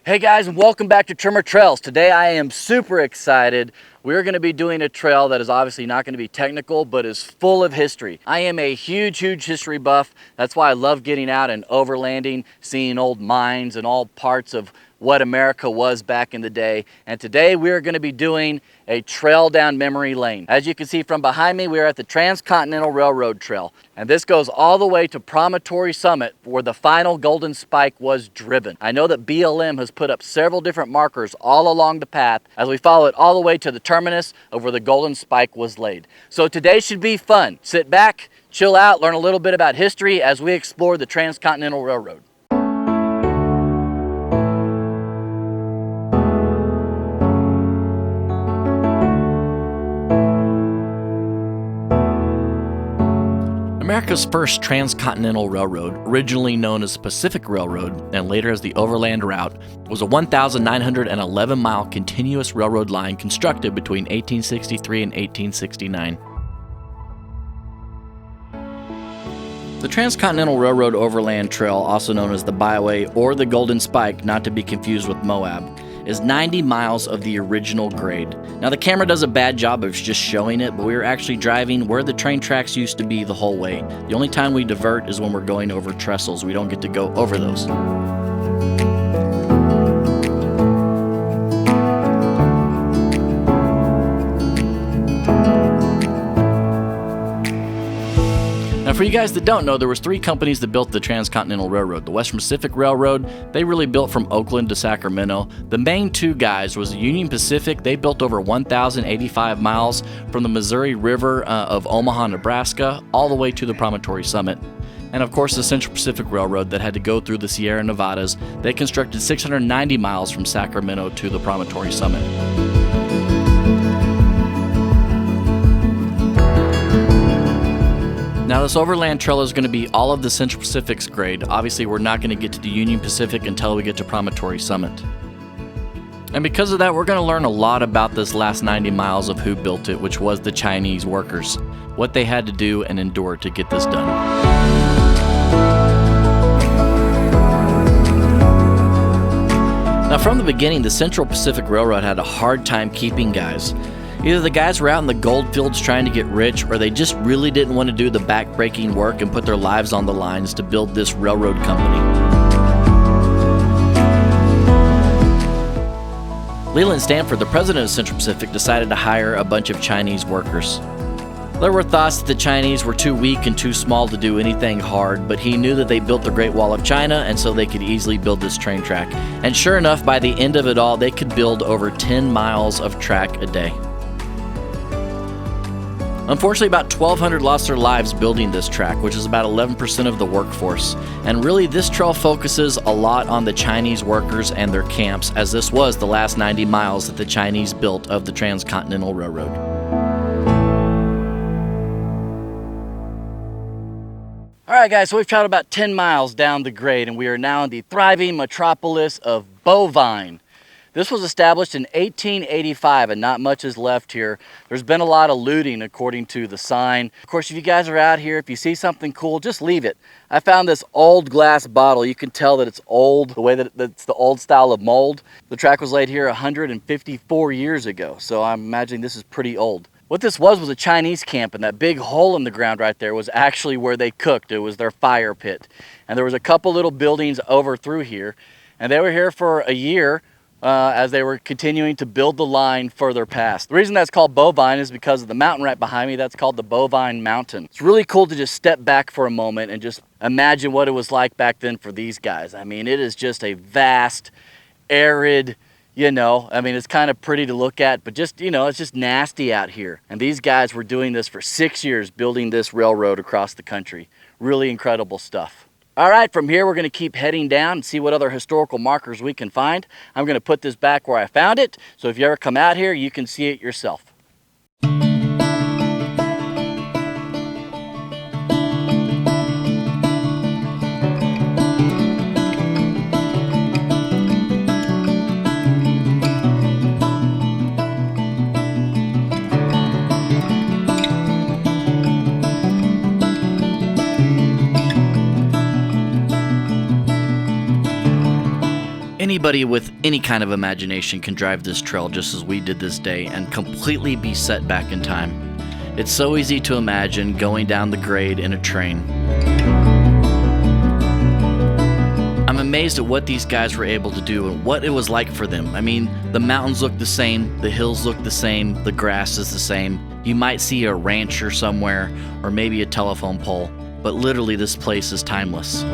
Hey guys, and welcome back to Tremor Trails. Today I am super excited. We're going to be doing a trail that is obviously not going to be technical, but is full of history. I am a huge history buff. That's why I love getting out and overlanding, seeing old mines and all parts of what America was back in the day. And today we're going to be doing a trail down memory lane. As you can see from behind me, we're at the Transcontinental Railroad Trail. And this goes all the way to Promontory Summit, where the final golden spike was driven. I know that BLM has put up several different markers all along the path as we follow it all the way to the terminus of where the golden spike was laid. So today should be fun. Sit back, chill out, learn a little bit about history as we explore the Transcontinental Railroad. America's first transcontinental railroad, originally known as the Pacific Railroad and later as the Overland route, was a 1,911-mile continuous railroad line constructed between 1863 and 1869. The Transcontinental Railroad Overland Trail, also known as the Byway or the Golden Spike, not to be confused with Moab, is 90 miles of the original grade. Now the camera does a bad job of just showing it, but we were actually driving where the train tracks used to be the whole way. The only time we divert is when we're going over trestles. We don't get to go over those. Now for you guys that don't know, there was three companies that built the Transcontinental Railroad. The Western Pacific Railroad, they really built from Oakland to Sacramento. The main two guys was the Union Pacific. They built over 1,085 miles from the Missouri River of Omaha, Nebraska, all the way to the Promontory Summit. And of course the Central Pacific Railroad that had to go through the Sierra Nevadas. They constructed 690 miles from Sacramento to the Promontory Summit. Now this Overland Trail is going to be all of the Central Pacific's grade. Obviously we're not going to get to the Union Pacific until we get to Promontory Summit. And because of that, we're going to learn a lot about this last 90 miles of who built it, which was the Chinese workers. What they had to do and endure to get this done. Now from the beginning, the Central Pacific Railroad had a hard time keeping guys. Either the guys were out in the gold fields trying to get rich, or they just really didn't want to do the back-breaking work and put their lives on the lines to build this railroad company. Leland Stanford, the president of Central Pacific, decided to hire a bunch of Chinese workers. There were thoughts that the Chinese were too weak and too small to do anything hard, but he knew that they built the Great Wall of China, and so they could easily build this train track. And sure enough, by the end of it all, they could build over 10 miles of track a day. Unfortunately, about 1,200 lost their lives building this track, which is about 11% of the workforce. And really, this trail focuses a lot on the Chinese workers and their camps, as this was the last 90 miles that the Chinese built of the Transcontinental Railroad. Alright guys, so we've traveled about 10 miles down the grade, and we are now in the thriving metropolis of Bovine. This was established in 1885 and not much is left here. There's been a lot of looting according to the sign. Of course, if you guys are out here, if you see something cool, just leave it. I found this old glass bottle. You can tell that it's old, the way that it's the old style of mold. The track was laid here 154 years ago, so I'm imagining this is pretty old. What this was a Chinese camp, and that big hole in the ground right there was actually where they cooked. It was their fire pit. And there was a couple little buildings over through here, and they were here for a year as they were continuing to build the line further past. The reason that's called Bovine is because of the mountain right behind me. That's called the Bovine Mountain. It's really cool to just step back for a moment and just imagine what it was like back then for these guys. I mean, it is just a vast, arid, it's kind of pretty to look at, but just, it's just nasty out here. And these guys were doing this for 6 years, building this railroad across the country. Really incredible stuff. All right, from here we're going to keep heading down and see what other historical markers we can find. I'm going to put this back where I found it, so if you ever come out here, you can see it yourself. Anybody with any kind of imagination can drive this trail just as we did this day and completely be set back in time. It's so easy to imagine going down the grade in a train. I'm amazed at what these guys were able to do and what it was like for them. I mean, the mountains look the same, the hills look the same, the grass is the same. You might see a rancher somewhere or maybe a telephone pole, but literally this place is timeless.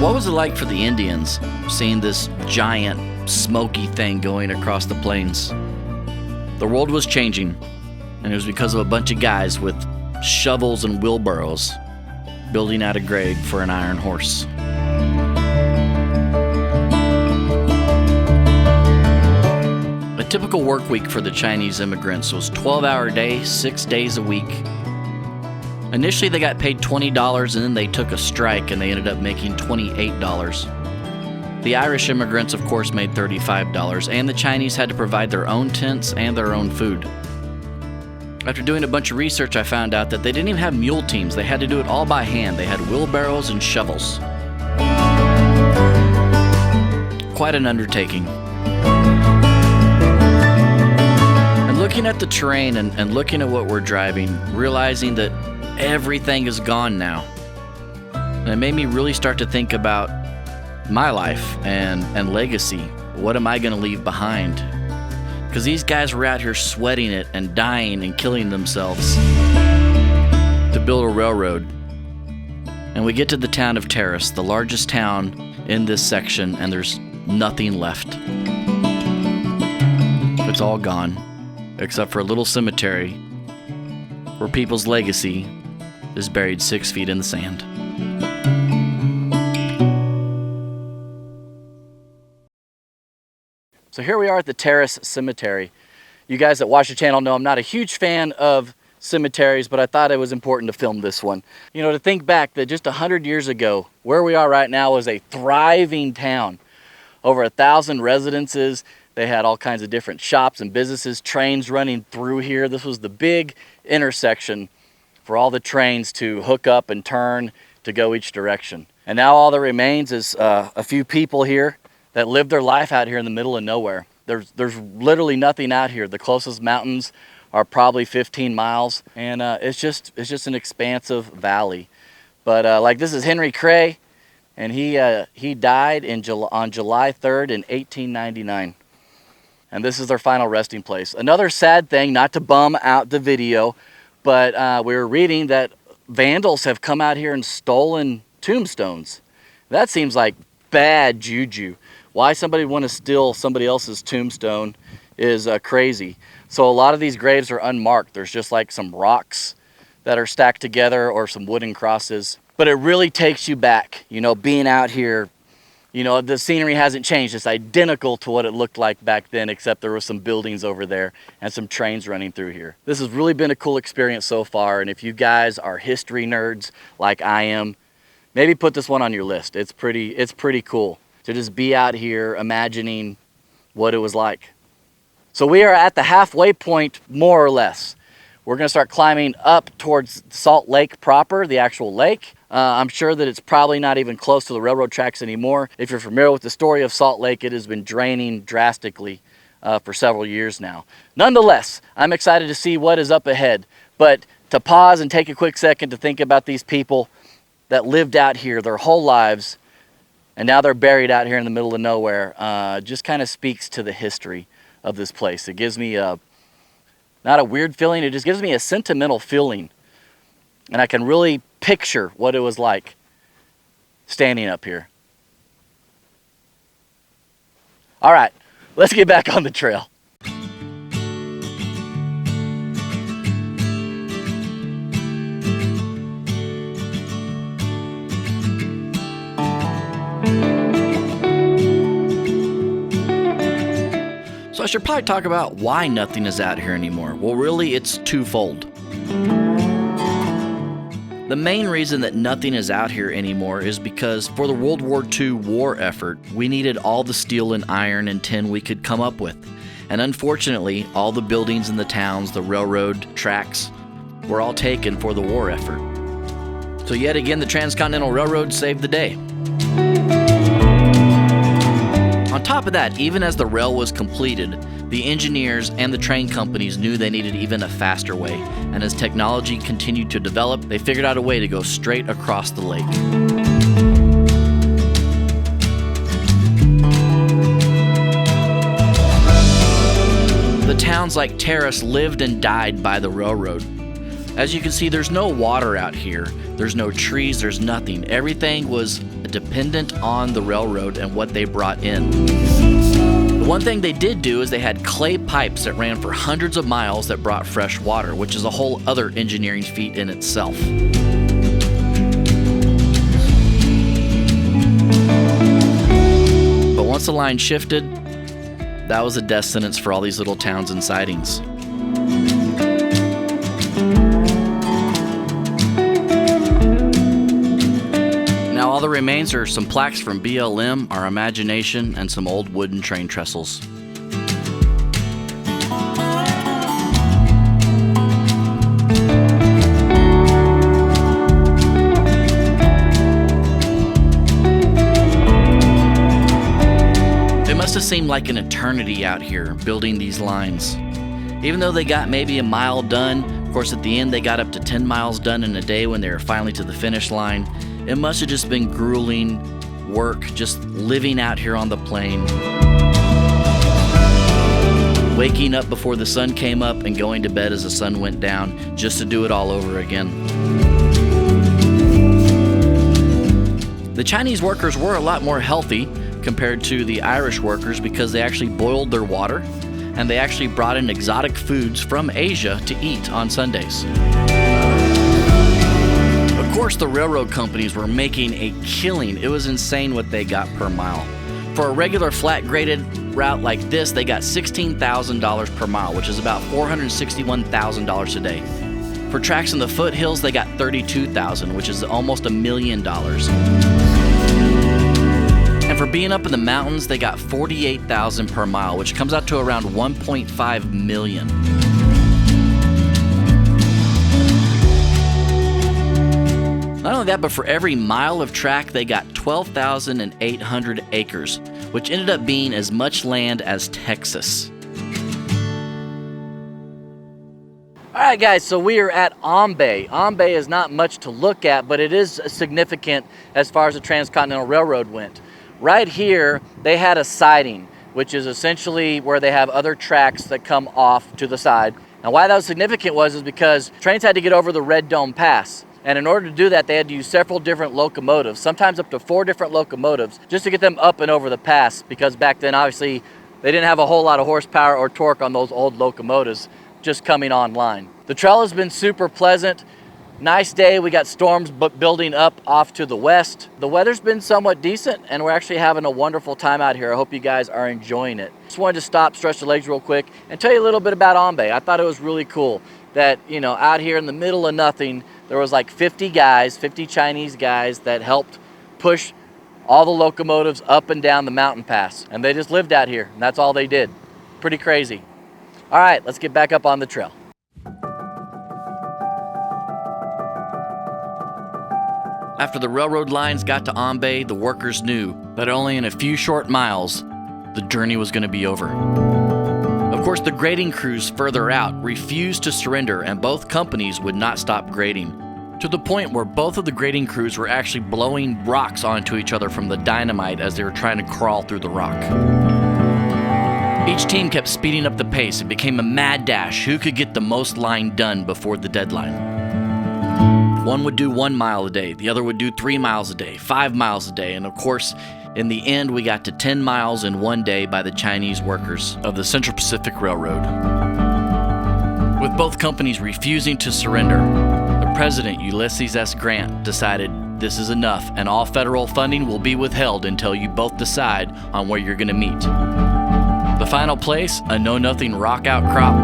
What was it like for the Indians seeing this giant, smoky thing going across the plains? The world was changing, and it was because of a bunch of guys with shovels and wheelbarrows building out a grade for an iron horse. A typical work week for the Chinese immigrants was 12-hour day, 6 days a week. Initially, they got paid $20, and then they took a strike, and they ended up making $28. The Irish immigrants, of course, made $35, and the Chinese had to provide their own tents and their own food. After doing a bunch of research, I found out that they didn't even have mule teams. They had to do it all by hand. They had wheelbarrows and shovels. Quite an undertaking. And looking at the terrain and looking at what we're driving, realizing that everything is gone now. And it made me really start to think about my life and legacy. What am I going to leave behind? Because these guys were out here sweating it and dying and killing themselves to build a railroad. And we get to the town of Terrace, the largest town in this section, and there's nothing left. It's all gone, except for a little cemetery where people's legacy is buried 6 feet in the sand. So here we are at the Terrace Cemetery. You guys that watch the channel know I'm not a huge fan of cemeteries, but I thought it was important to film this one. You know, to think back that just 100 years ago, where we are right now was a thriving town. Over 1,000 residences. They had all kinds of different shops and businesses, trains running through here. This was the big intersection for all the trains to hook up and turn to go each direction. And now all that remains is a few people here that live their life out here in the middle of nowhere. There's literally nothing out here. The closest mountains are probably 15 miles, and it's just an expansive valley. But like this is Henry Cray, and he died on July 3rd in 1899. And this is their final resting place. Another sad thing, not to bum out the video, but we were reading that vandals have come out here and stolen tombstones. That seems like bad juju. Why somebody would want to steal somebody else's tombstone is crazy. So a lot of these graves are unmarked. There's just like some rocks that are stacked together or some wooden crosses. But it really takes you back, you know, being out here. You know, the scenery hasn't changed. It's identical to what it looked like back then, except there were some buildings over there and some trains running through here. This has really been a cool experience so far, and if you guys are history nerds like I am, maybe put this one on your list. It's pretty cool to just be out here imagining what it was like. So we are at the halfway point, more or less. We're going to start climbing up towards Salt Lake proper, the actual lake. I'm sure that it's probably not even close to the railroad tracks anymore. If you're familiar with the story of Salt Lake, it has been draining drastically for several years now. Nonetheless, I'm excited to see what is up ahead. But to pause and take a quick second to think about these people that lived out here their whole lives, and now they're buried out here in the middle of nowhere, just kind of speaks to the history of this place. It gives me not a weird feeling, it just gives me a sentimental feeling. And I can really picture what it was like standing up here. All right, let's get back on the trail. So I should probably talk about why nothing is out here anymore. Well, really, it's twofold. The main reason that nothing is out here anymore is because for the World War II war effort, we needed all the steel and iron and tin we could come up with. And unfortunately, all the buildings in the towns, the railroad tracks, were all taken for the war effort. So yet again, the Transcontinental Railroad saved the day. On top of that, even as the rail was completed, the engineers and the train companies knew they needed even a faster way, and as technology continued to develop, they figured out a way to go straight across the lake. The towns like Terrace lived and died by the railroad. As you can see, there's no water out here. There's no trees, there's nothing. Everything was dependent on the railroad and what they brought in. The one thing they did do is they had clay pipes that ran for hundreds of miles that brought fresh water, which is a whole other engineering feat in itself. But once the line shifted, that was a death sentence for all these little towns and sidings. Now all that remains are some plaques from BLM, our imagination, and some old wooden train trestles. It must have seemed like an eternity out here building these lines. Even though they got maybe a mile done, of course at the end they got up to 10 miles done in a day when they were finally to the finish line. It must have just been grueling work, just living out here on the plain. Waking up before the sun came up and going to bed as the sun went down, just to do it all over again. The Chinese workers were a lot more healthy compared to the Irish workers because they actually boiled their water and they actually brought in exotic foods from Asia to eat on Sundays. Of course, the railroad companies were making a killing. It was insane what they got per mile. For a regular flat graded route like this, they got $16,000 per mile, which is about $461,000 today. For tracks in the foothills, they got $32,000, which is almost $1 million. And for being up in the mountains, they got $48,000 per mile, which comes out to around $1.5 million. Not only that, but for every mile of track, they got 12,800 acres, which ended up being as much land as Texas. All right, guys, so we are at Ombey. Ombey is not much to look at, but it is significant as far as the Transcontinental Railroad went. Right here, they had a siding, which is essentially where they have other tracks that come off to the side. Now, why that was significant is because trains had to get over the Red Dome Pass. And in order to do that, they had to use several different locomotives, sometimes up to 4 different locomotives, just to get them up and over the pass, because back then, obviously, they didn't have a whole lot of horsepower or torque on those old locomotives just coming online. The trail has been super pleasant. Nice day. We got storms building up off to the west. The weather's been somewhat decent, and we're actually having a wonderful time out here. I hope you guys are enjoying it. Just wanted to stop, stretch the legs real quick, and tell you a little bit about Ombey. I thought it was really cool that, you know, out here in the middle of nothing, there was like 50 Chinese guys that helped push all the locomotives up and down the mountain pass. And they just lived out here, and that's all they did. Pretty crazy. All right, let's get back up on the trail. After the railroad lines got to Ombey, the workers knew that only in a few short miles, the journey was going to be over. Of course, the grading crews further out refused to surrender, and both companies would not stop grading, to the point where both of the grading crews were actually blowing rocks onto each other from the dynamite as they were trying to crawl through the rock. Each team kept speeding up the pace. It became a mad dash. Who could get the most line done before the deadline? One would do 1 mile a day, the other would do 3 miles a day, 5 miles a day, and of course, in the end, we got to 10 miles in 1 day by the Chinese workers of the Central Pacific Railroad. With both companies refusing to surrender, the President, Ulysses S. Grant, decided this is enough and all federal funding will be withheld until you both decide on where you're going to meet. The final place, a know-nothing rock outcrop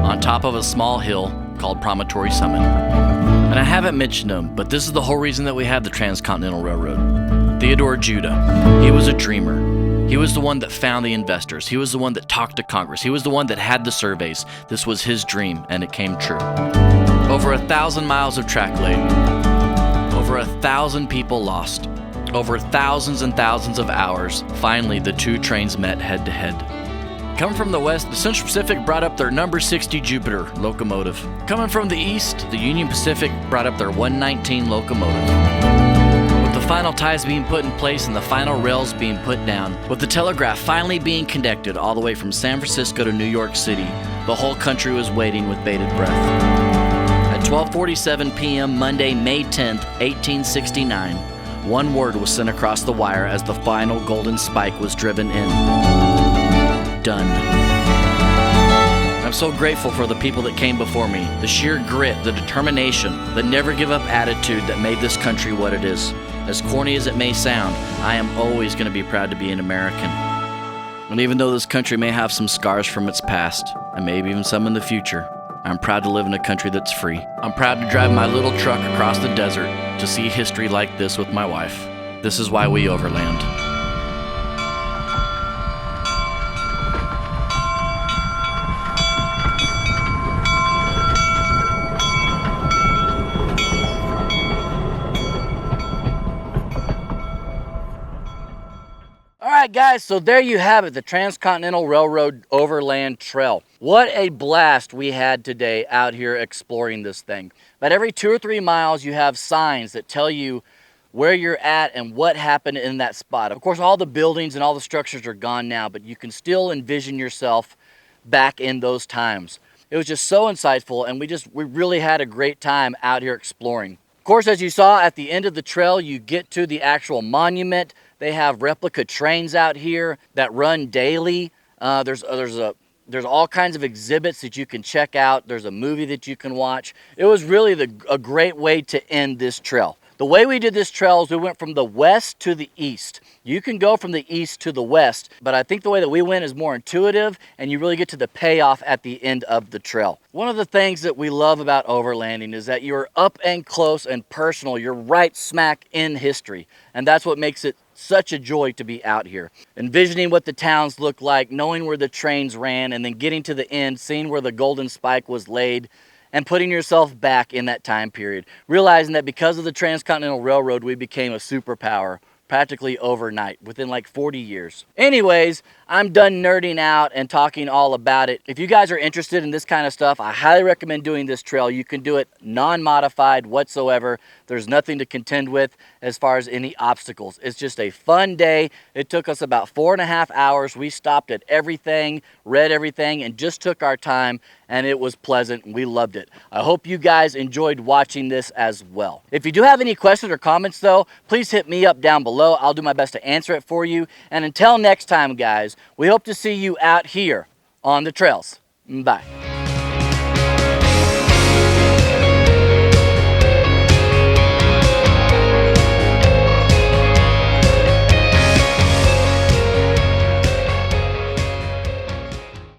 on top of a small hill called Promontory Summit. And I haven't mentioned him, but this is the whole reason that we have the Transcontinental Railroad. Theodore Judah. He was a dreamer. He was the one that found the investors. He was the one that talked to Congress. He was the one that had the surveys. This was his dream, and it came true. Over 1,000 miles of track laid. Over 1,000 people lost. Over thousands and thousands of hours, finally the two trains met head to head. Coming from the west, the Central Pacific brought up their number 60 Jupiter locomotive. Coming from the east, the Union Pacific brought up their 119 locomotive. With the final ties being put in place and the final rails being put down, with the telegraph finally being connected all the way from San Francisco to New York City, the whole country was waiting with bated breath. At 12:47 p.m. Monday, May 10th, 1869, one word was sent across the wire as the final golden spike was driven in. Done. I'm so grateful for the people that came before me, the sheer grit, the determination, the never give up attitude that made this country what it is. As corny as it may sound, I am always going to be proud to be an American. And even though this country may have some scars from its past, and maybe even some in the future, I'm proud to live in a country that's free. I'm proud to drive my little truck across the desert to see history like this with my wife. This is why we overland. All right, guys, so there you have it, the Transcontinental Railroad Overland Trail. What a blast we had today out here exploring this thing. About every 2 or 3 miles, you have signs that tell you where you're at and what happened in that spot. Of course, all the buildings and all the structures are gone now, but you can still envision yourself back in those times. It was just so insightful, and we really had a great time out here exploring. Of course, as you saw at the end of the trail, you get to the actual monument. They have replica trains out here that run daily. There's all kinds of exhibits that you can check out. There's a movie that you can watch. It was really a great way to end this trail. The way we did this trail is we went from the west to the east. You can go from the east to the west, but I think the way that we went is more intuitive, and you really get to the payoff at the end of the trail. One of the things that we love about overlanding is that you're up and close and personal. You're right smack in history, and that's what makes it such a joy to be out here. Envisioning what the towns look like, knowing where the trains ran, and then getting to the end, seeing where the golden spike was laid, and putting yourself back in that time period. Realizing that because of the Transcontinental Railroad, we became a superpower practically overnight, within like 40 years. Anyways, I'm done nerding out and talking all about it. If you guys are interested in this kind of stuff, I highly recommend doing this trail. You can do it non-modified whatsoever. There's nothing to contend with as far as any obstacles. It's just a fun day. It took us about 4.5 hours. We stopped at everything, read everything, and just took our time, and it was pleasant, and we loved it. I hope you guys enjoyed watching this as well. If you do have any questions or comments though, please hit me up down below. I'll do my best to answer it for you. And until next time, guys, we hope to see you out here on the trails. Bye.